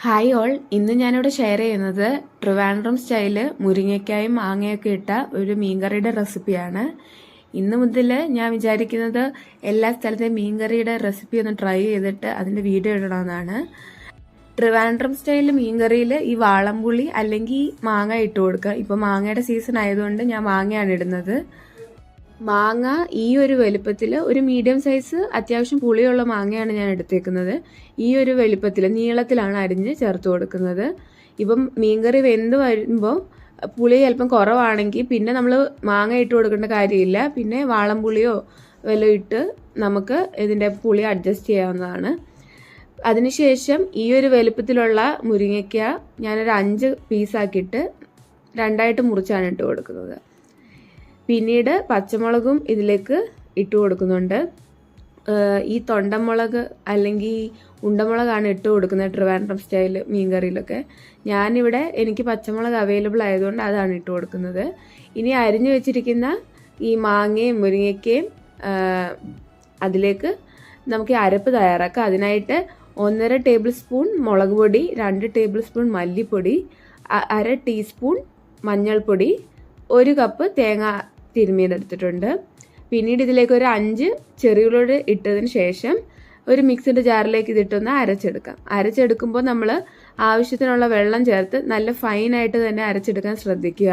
Hi all, ഇന്ന് ഞാനിവിടെ share ചെയ്യുന്നത് ട്രിവാൻഡ്രം സ്റ്റൈല് മുരിങ്ങയ്ക്കായും മാങ്ങയൊക്കെ ഇട്ട ഒരു മീൻകറിയുടെ റെസിപ്പിയാണ്. ഇന്ന് മുതൽ ഞാൻ വിചാരിക്കുന്നത് എല്ലാ സ്ഥലത്തെയും മീൻകറിയുടെ റെസിപ്പി ഒന്ന് ട്രൈ ചെയ്തിട്ട് അതിൻ്റെ വീഡിയോ ഇടണമെന്നാണ്. ട്രിവാൻഡ്രം സ്റ്റൈല് മീൻകറിയിൽ ഈ വാളംപുളി അല്ലെങ്കിൽ മാങ്ങ ഇട്ട് കൊടുക്കുക. ഇപ്പോൾ മാങ്ങയുടെ സീസൺ ആയതുകൊണ്ട് ഞാൻ മാങ്ങയാണ് ഇടുന്നത്. മാങ്ങ ഈ ഒരു വലുപ്പത്തിൽ ഒരു മീഡിയം സൈസ് അത്യാവശ്യം പുളിയുള്ള മാങ്ങയാണ് ഞാൻ എടുത്തേക്കുന്നത്. ഈ ഒരു വലുപ്പത്തിൽ നീളത്തിലാണ് അരിഞ്ഞ് ചേർത്ത് കൊടുക്കുന്നത്. ഇപ്പം മീൻകറി വെന്ത് വരുമ്പോൾ പുളി ചിലപ്പം കുറവാണെങ്കിൽ പിന്നെ നമ്മൾ മാങ്ങ ഇട്ട് കൊടുക്കേണ്ട കാര്യമില്ല. പിന്നെ വാളംപുളിയോ വല്ലതും ഇട്ട് നമുക്ക് ഇതിൻ്റെ പുളി അഡ്ജസ്റ്റ് ചെയ്യാവുന്നതാണ്. അതിനുശേഷം ഈ ഒരു വലുപ്പത്തിലുള്ള മുരിങ്ങയ്ക്ക ഞാനൊരു 5 പീസാക്കിയിട്ട് 2ആയിട്ട് മുറിച്ചാണ് ഇട്ട് കൊടുക്കുന്നത്. പിന്നീട് പച്ചമുളകും ഇതിലേക്ക് ഇട്ട് കൊടുക്കുന്നുണ്ട്. ഈ തൊണ്ടമുളക് അല്ലെങ്കിൽ ഉണ്ടമുളകാണ് ഇട്ട് കൊടുക്കുന്നത് ട്രിവാൻഡ്രം സ്റ്റൈൽ മീൻകറിയിലൊക്കെ. ഞാനിവിടെ എനിക്ക് പച്ചമുളക് അവൈലബിൾ ആയതുകൊണ്ട് അതാണ് ഇട്ട് കൊടുക്കുന്നത്. ഇനി അരിഞ്ഞു വെച്ചിരിക്കുന്ന ഈ മാങ്ങയും മുരിങ്ങയ്ക്കയും അതിലേക്ക് നമുക്ക് ഈ അരപ്പ് തയ്യാറാക്കാം. അതിനായിട്ട് 1.5 ടേബിൾ സ്പൂൺ മുളക് പൊടി, 2 ടേബിൾ സ്പൂൺ മല്ലിപ്പൊടി, 1/2 ടീസ്പൂൺ മഞ്ഞൾപ്പൊടി, 1 കപ്പ് തേങ്ങ തിരുമ്മിയതെടുത്തിട്ടുണ്ട്. പിന്നീട് ഇതിലേക്ക് ഒരു 5 ചെറിയുള്ളി ഇട്ടതിന് ശേഷം ഒരു മിക്സിയുടെ ജാറിലേക്ക് ഇതിട്ടൊന്ന് അരച്ചെടുക്കാം. അരച്ചെടുക്കുമ്പോൾ നമ്മൾ ആവശ്യത്തിനുള്ള വെള്ളം ചേർത്ത് നല്ല ഫൈനായിട്ട് തന്നെ അരച്ചെടുക്കാൻ ശ്രദ്ധിക്കുക.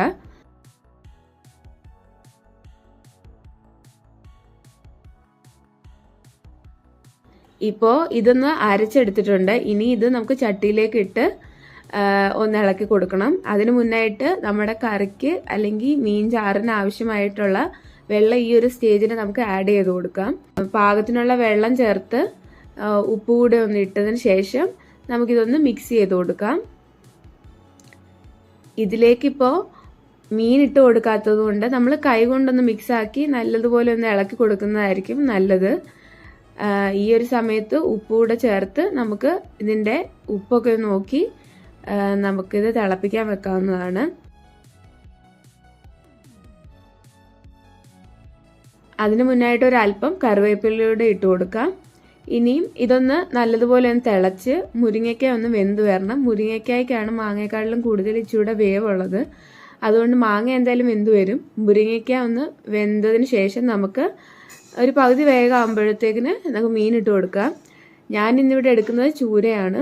ഇപ്പോൾ ഇതൊന്ന് അരച്ചെടുത്തിട്ടുണ്ട്. ഇനി ഇത് നമുക്ക് ചട്ടിയിലേക്ക് ഇട്ട് ഒന്ന് ഇളക്കി കൊടുക്കണം. അതിന് മുന്നായിട്ട് നമ്മുടെ കറിക്ക് അല്ലെങ്കിൽ മീൻ ചാറിന് ആവശ്യമായിട്ടുള്ള വെള്ളം ഈ ഒരു സ്റ്റേജിൽ നമുക്ക് ആഡ് ചെയ്ത് കൊടുക്കാം. പാകത്തിനുള്ള വെള്ളം ചേർത്ത് ഉപ്പ് കൂടെ ഒന്ന് ഇട്ടതിന് ശേഷം നമുക്കിതൊന്ന് മിക്സ് ചെയ്ത് കൊടുക്കാം. ഇതിലേക്കിപ്പോൾ മീൻ ഇട്ട് കൊടുക്കാത്തത് കൊണ്ട് നമ്മൾ കൈ കൊണ്ടൊന്ന് മിക്സാക്കി നല്ലതുപോലെ ഒന്ന് ഇളക്കി കൊടുക്കുന്നതായിരിക്കും നല്ലത്. ഈ ഒരു സമയത്ത് ഉപ്പ് കൂടെ ചേർത്ത് നമുക്ക് ഇതിൻ്റെ ഉപ്പൊക്കെ നോക്കി നമുക്കിത് തിളപ്പിക്കാൻ വെക്കാവുന്നതാണ്. അതിന് മുന്നായിട്ട് ഒരല്പം കറിവേപ്പിലൂടെ ഇട്ട് കൊടുക്കാം. ഇനിയും ഇതൊന്ന് നല്ലതുപോലെ ഒന്ന് തിളച്ച് മുരിങ്ങയ്ക്ക ഒന്ന് വെന്ത് വരണം. മുരിങ്ങയ്ക്കായ്ക്കാണ് മാങ്ങയെക്കാളിലും കൂടുതൽ ഇച്ചിരി വേവുള്ളത്. അതുകൊണ്ട് മാങ്ങ എന്തായാലും വെന്ത് വരും. മുരിങ്ങയ്ക്ക ഒന്ന് വെന്തതിന് ശേഷം നമുക്ക് ഒരു പകുതി വേഗം ആകുമ്പോഴത്തേക്കിന് നമുക്ക് മീൻ ഇട്ട് കൊടുക്കാം. ഞാൻ ഇന്നിവിടെ എടുക്കുന്നത് ചൂരയാണ്.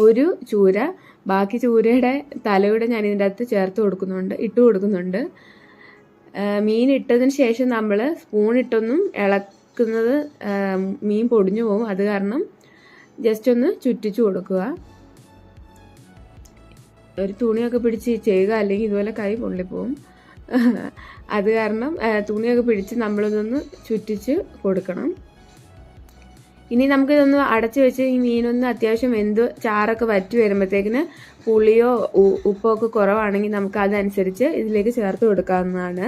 ഒരു ചൂര, ബാക്കി ചൂരയുടെ തലയുടെ ഞാൻ ഇതിൻ്റെ അകത്ത് ഇട്ട് കൊടുക്കുന്നുണ്ട്. മീൻ ഇട്ടതിന് ശേഷം നമ്മൾ സ്പൂൺ ഇട്ടൊന്നും ഇളക്കുന്നത് മീൻ പൊടിഞ്ഞു പോകും. അത് കാരണം ജസ്റ്റ് ഒന്ന് ചുറ്റിച്ചു കൊടുക്കുക. ഒരു തുണിയൊക്കെ പിടിച്ച് ചെയ്യുക, അല്ലെങ്കിൽ ഇതുപോലെ കൈ പൊള്ളിപ്പോവും. അത് കാരണം തുണിയൊക്കെ പിടിച്ച് നമ്മളിതൊന്ന് ചുറ്റിച്ച് കൊടുക്കണം. ഇനി നമുക്കിതൊന്ന് അടച്ചു വെച്ച് ഈ മീനൊന്ന് അത്യാവശ്യം ചാറൊക്കെ വറ്റി വരുമ്പോഴത്തേക്കിന് പുളിയോ ഉപ്പോ ഒക്കെ കുറവാണെങ്കിൽ നമുക്ക് അതനുസരിച്ച് ഇതിലേക്ക് ചേർത്ത് കൊടുക്കാവുന്നതാണ്.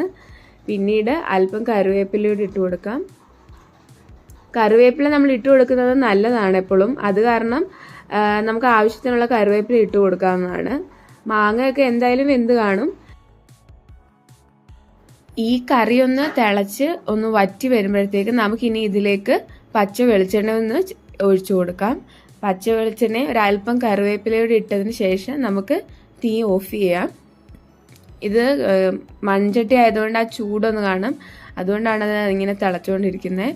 പിന്നീട് അല്പം കറിവേപ്പിലയോട് ഇട്ട് കൊടുക്കാം. കറിവേപ്പില നമ്മൾ ഇട്ട് കൊടുക്കുന്നത് നല്ലതാണ് എപ്പോഴും. അത് കാരണം നമുക്ക് ആവശ്യത്തിനുള്ള കറിവേപ്പില ഇട്ട് കൊടുക്കാവുന്നതാണ്. മാങ്ങയൊക്കെ എന്തായാലും വെന്ത് കാണും. ഈ കറി ഒന്ന് തിളച്ച് ഒന്ന് വറ്റി വരുമ്പോഴത്തേക്ക് നമുക്കിനി ഇതിലേക്ക് പച്ച വെളിച്ചെണ്ണ ഒന്ന് ഒഴിച്ചു കൊടുക്കാം. പച്ച വെളിച്ചെണ്ണ ഒരല്പം കറിവേപ്പിലയോട് ഇട്ടതിന് ശേഷം നമുക്ക് തീ ഓഫ് ചെയ്യാം. ഇത് മൺചട്ടി ആയതുകൊണ്ട് ആ ചൂടൊന്ന് കാണും. അതുകൊണ്ടാണ് അത് ഇങ്ങനെ തിളച്ചുകൊണ്ടിരിക്കുന്നത്.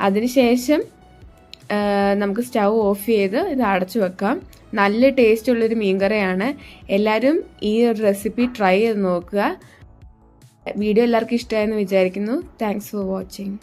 അതിനുശേഷം നമുക്ക് സ്റ്റൗ ഓഫ് ചെയ്ത് ഇത് അടച്ചു വെക്കാം. നല്ല ടേസ്റ്റ് ഉള്ളൊരു മീൻകറിയാണ്. എല്ലാവരും ഈ ഒരു റെസിപ്പി ട്രൈ ചെയ്ത് നോക്കുക. വീഡിയോ എല്ലാവർക്കും ഇഷ്ടമായെന്ന് വിചാരിക്കുന്നു. Thanks for watching.